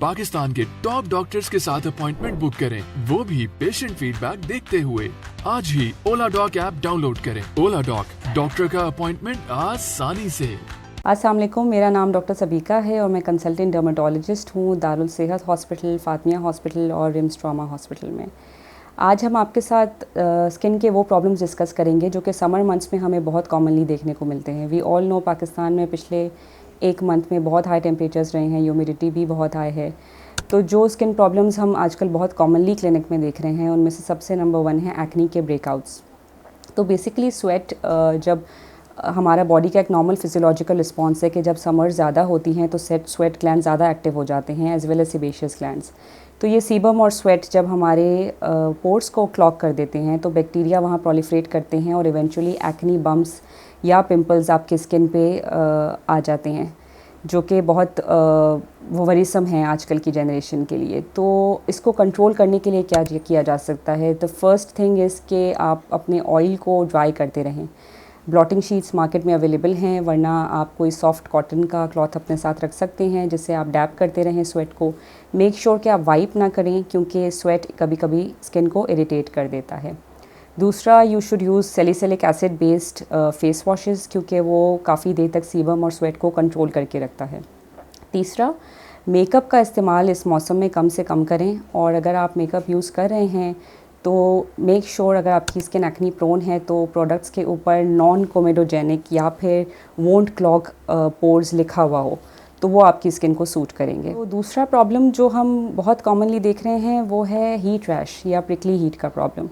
पाकिस्तान के top doctors के साथ अपॉइंटमेंट बुक करें, वो भी पेशेंट फीडबैक देखते हुए। आज ही ओला डॉक ऐप डाउनलोड करें। ओला डॉक, डॉक्टर का अपॉइंटमेंट आसानी से। अस्सलाम वालेकुम, मेरा नाम डॉक्टर सबीका है और मैं कंसल्टेंट डर्मेटोलॉजिस्ट हूँ दारुल सेहत हॉस्पिटल, फातिमिया हॉस्पिटल और रिम्स ट्रॉमा हॉस्पिटल में। आज हम आपके साथ स्किन के वो प्रॉब्लम्स डिस्कस करेंगे जो कि समर मंथ्स में हमें बहुत कॉमनली देखने को मिलते हैं। वी ऑल नो पाकिस्तान में पिछले एक मंथ में बहुत हाई टेम्परेचर्स रहे हैं, ह्यूमिडिटी भी बहुत हाई है। तो जो स्किन प्रॉब्लम्स हम आजकल बहुत कॉमनली क्लिनिक में देख रहे हैं उनमें से सबसे नंबर 1 है एक्ने के ब्रेकआउट्स। तो बेसिकली स्वेट जब हमारा बॉडी का एक नॉर्मल फिजियोलॉजिकल रिस्पॉन्स है कि जब समर ज़्यादा होती हैं तो स्वेट ग्लैंड ज़्यादा एक्टिव हो जाते हैं as well as sebaceous glands. तो ये सीबम और स्वेट जब हमारे पोर्स को क्लॉग कर देते हैं तो बैक्टीरिया वहाँ प्रोलिफरेट करते हैं और इवेंचुअली एक्ने बम्प्स या पिंपल्स आपके स्किन पे आ जाते हैं, जो कि बहुत वरीसम हैं आजकल की जनरेशन के लिए। तो इसको कंट्रोल करने के लिए क्या किया जा सकता है? द फर्स्ट थिंग इज़ कि आप अपने ऑयल को ड्राई करते रहें। ब्लॉटिंग शीट्स मार्केट में अवेलेबल हैं, वरना आप कोई सॉफ्ट कॉटन का क्लॉथ अपने साथ रख सकते हैं जिससे आप डैप करते रहें स्वेट को। मेक श्योर कि आप वाइप ना करें क्योंकि स्वेट कभी कभी स्किन को इरिटेट कर देता है। दूसरा, you should use salicylic acid based face washes क्योंकि वो काफ़ी देर तक सीबम और स्वेट को कंट्रोल करके रखता है। तीसरा, मेकअप का इस्तेमाल इस मौसम में कम से कम करें, और अगर आप मेकअप यूज़ कर रहे हैं तो मेक श्योर अगर आपकी स्किन एक्ने प्रोन है तो प्रोडक्ट्स के ऊपर नॉन कोमेडोजेनिक या फिर वोंट क्लॉग पोर्स लिखा हुआ हो तो वो आपकी स्किन को सूट करेंगे। तो दूसरा प्रॉब्लम जो हम बहुत कॉमनली देख रहे हैं वो है हीट रैश या प्रिकली हीट का प्रॉब्लम।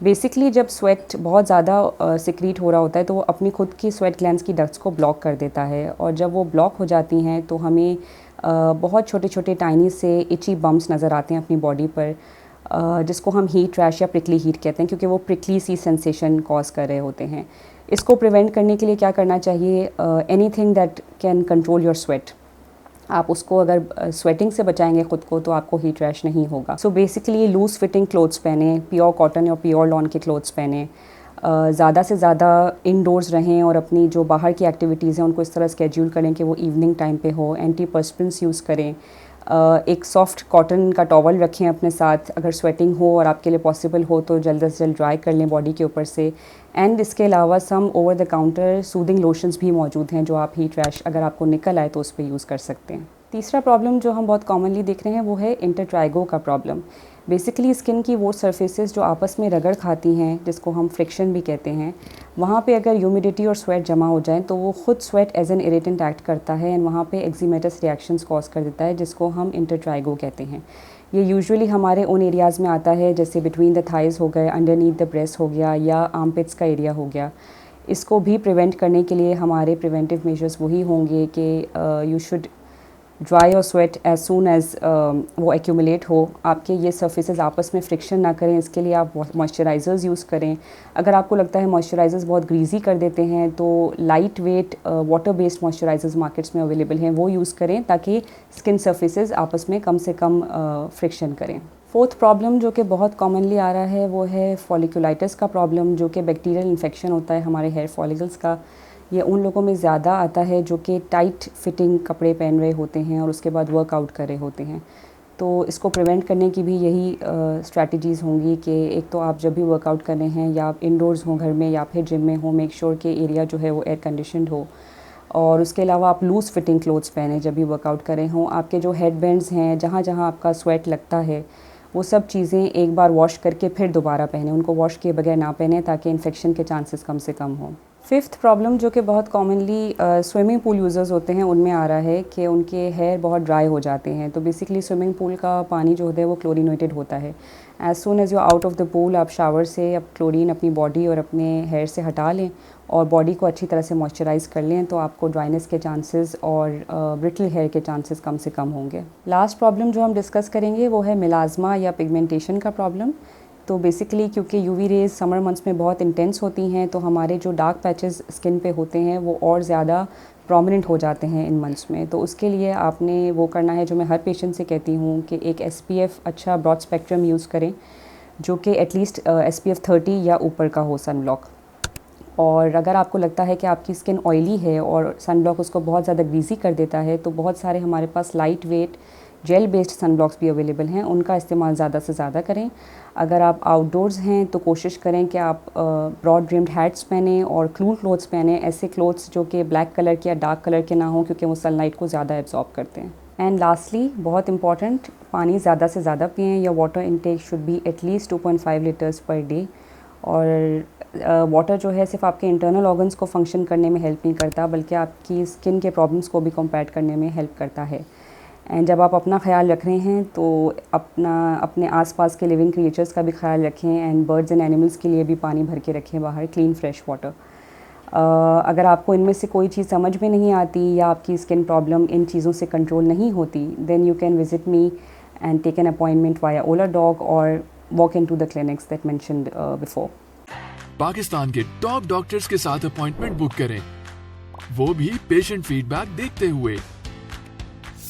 बेसिकली जब स्वेट बहुत ज़्यादा सिक्रीट हो रहा होता है तो वो अपनी खुद की स्वेट ग्लैंड्स की डक्ट्स को ब्लॉक कर देता है, और जब वो ब्लॉक हो जाती हैं तो हमें बहुत छोटे छोटे टाइनी से इची बम्प्स नज़र आते हैं अपनी बॉडी पर, जिसको हम हीट रैश या प्रिकली हीट कहते हैं क्योंकि वो प्रिकली सी सेंसेशन कॉज कर रहे होते हैं। इसको प्रिवेंट करने के लिए क्या करना चाहिए? Anything that can control your sweat. आप उसको अगर स्वेटिंग से बचाएंगे ख़ुद को तो आपको हीट रैश नहीं होगा। So basically loose fitting clothes पहने, प्योर कॉटन या प्योर लॉन के क्लोथ्स पहने, ज़्यादा से ज़्यादा इंडोर्स रहें और अपनी जो बाहर की एक्टिविटीज़ हैं उनको इस तरह स्केड्यूल करें कि वो इवनिंग टाइम पे हो। एंटीपर्स्पिरेंट्स यूज़ करें। एक सॉफ्ट कॉटन का टॉवल रखें अपने साथ, अगर स्वेटिंग हो और आपके लिए पॉसिबल हो तो जल्द से जल्द ड्राई कर लें बॉडी के ऊपर से। एंड इसके अलावा some over the counter soothing lotions भी मौजूद हैं जो आप हीट रैश अगर आपको निकल आए तो उस पर यूज़ कर सकते हैं। तीसरा प्रॉब्लम जो हम बहुत कॉमनली देख रहे हैं वो है इंटरट्राइगो का प्रॉब्लम। बेसिकली स्किन की वो सरफेसेस जो आपस में रगड़ खाती हैं जिसको हम फ्रिक्शन भी कहते हैं, वहाँ पे अगर ह्यूमिडिटी और स्वेट जमा हो जाए तो वो खुद sweat as an irritant act करता है एंड वहाँ पे एक्जीमेटस रिएक्शंस कॉज कर देता है जिसको हम इंटरट्राइगो कहते हैं। ये यूजुअली हमारे उन एरियाज़ में आता है जैसे बिटवीन द थाइज़ हो गए, अंडरनीथ द ब्रेस्ट हो गया या आर्मपिट्स का एरिया हो गया। इसको भी प्रिवेंट करने के लिए हमारे प्रिवेंटिव मेजर्स वही होंगे कि यू शुड ड्राई और स्वेट एज सून एज वो एक्यूमुलेट हो। आपके ये सर्फेसेस आपस में फ्रिक्शन ना करें, इसके लिए आप मॉइस्चराइज़र्स यूज़ करें। अगर आपको लगता है मॉइस्चराइज़र्स बहुत ग्रीजी कर देते हैं तो light weight water based moisturisers markets में अवेलेबल हैं, वो यूज़ करें ताकि स्किन सर्फेसेस आपस में कम से कम फ्रिक्शन करें। फोर्थ प्रॉब्लम जो कि बहुत कॉमनली आ रहा है वो है फॉलिकुलाइटिस का प्रॉब्लम, जो कि बैक्टीरियल इन्फेक्शन होता है हमारे हेयर फॉलिकल्स का। ये उन लोगों में ज़्यादा आता है जो कि टाइट फिटिंग कपड़े पहन रहे होते हैं और उसके बाद वर्कआउट कर रहे होते हैं। तो इसको प्रिवेंट करने की भी यही स्ट्रैटेजीज़ होंगी कि एक तो आप जब भी वर्कआउट कर रहे हैं या आप इंडोर्स हों घर में या फिर जिम में हो, मेक श्योर कि एरिया जो है वो एयर कंडीशनड हो, और उसके अलावा आप लूज़ फिटिंग क्लोथ्स पहने जब भी वर्कआउट कर रहे हों। आपके जो हेड बैंड्स हैं जहाँ जहाँ आपका स्वेट लगता है वो सब चीज़ें एक बार वॉश करके फिर दोबारा पहने, उनको वॉश किए बगैर ना पहने ताकि इन्फेक्शन के चांसेस कम से कम हों। फिफ्थ प्रॉब्लम जो कि बहुत कॉमनली स्विमिंग पूल यूज़र्स होते हैं उनमें आ रहा है कि उनके हेयर बहुत ड्राई हो जाते हैं। तो बेसिकली स्विमिंग पूल का पानी जो होता है वो क्लोरीनेटेड होता है। As soon as you out of the pool आप शावर से अब क्लोरीन अपनी बॉडी और अपने हेयर से हटा लें और बॉडी को अच्छी तरह से मॉइस्चराइज़ कर लें तो आपको ड्राइनेस के चांसेस और ब्रिटल हेयर के चांसेस कम से कम होंगे। लास्ट प्रॉब्लम जो हम डिस्कस करेंगे वो है मिलाज़मा या पिगमेंटेशन का प्रॉब्लम। तो बेसिकली क्योंकि यूवी रेज़ समर मंथ्स में बहुत इंटेंस होती हैं तो हमारे जो डार्क पैचेस स्किन पे होते हैं वो और ज़्यादा प्रोमिनेंट हो जाते हैं इन मंथ्स में। तो उसके लिए आपने वो करना है जो मैं हर पेशेंट से कहती हूँ कि एक SPF अच्छा ब्रॉड स्पेक्ट्रम यूज़ करें जो कि एटलीस्ट SPF 30 या ऊपर का हो सन ब्लॉक। और अगर आपको लगता है कि आपकी स्किन ऑयली है और सन ब्लॉक उसको बहुत ज़्यादा ग्रीजी कर देता है तो बहुत सारे हमारे पास लाइट वेट जेल बेस्ड सनब्लॉक्स भी अवेलेबल हैं, उनका इस्तेमाल ज़्यादा से ज़्यादा करें। अगर आप आउटडोर्स हैं तो कोशिश करें कि आप ब्रॉड ब्रिम्ड हैट्स पहनें और कूल क्लोथ्स पहनें, ऐसे क्लोथ्स जो कि ब्लैक कलर के या डार्क कलर के ना हों, क्योंकि वो सनलाइट को ज़्यादा एब्जॉर्ब करते हैं। एंड लास्टली, बहुत इंपॉर्टेंट, पानी ज़्यादा से ज़्यादा पिएँ। या water intake should be at least 2.5 litres per day. और वाटर जो है सिर्फ आपके इंटरनल ऑर्गन्स को फंक्शन करने में हेल्प नहीं करता, बल्कि आपकी स्किन के प्रॉब्लम्स को भी कॉम्बैट करने में हेल्प करता है। एंड जब आप अपना ख्याल रख रहे हैं तो अपने आसपास के लिविंग क्रिएचर्स का भी ख्याल रखें, एंड बर्ड्स एंड एनिमल्स के लिए भी पानी भर के रखें बाहर, क्लीन फ्रेश वाटर। अगर आपको इनमें से कोई चीज़ समझ में नहीं आती या आपकी स्किन प्रॉब्लम इन चीज़ों से कंट्रोल नहीं होती, then you can visit me and take an appointment via Oladoc और walk in to the clinics that mentioned before. Pakistan के टॉप डॉक्टर्स के साथ अपॉइंटमेंट बुक करें, वो भी पेशेंट फीडबैक देखते हुए।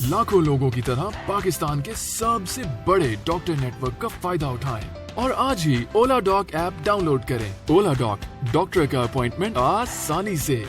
लाखों लोगों की तरह पाकिस्तान के सबसे बड़े डॉक्टर नेटवर्क का फायदा उठाएं और आज ही ओला डॉक ऐप डाउनलोड करें। ओला डॉक, डॉक्टर का अपॉइंटमेंट आसानी से।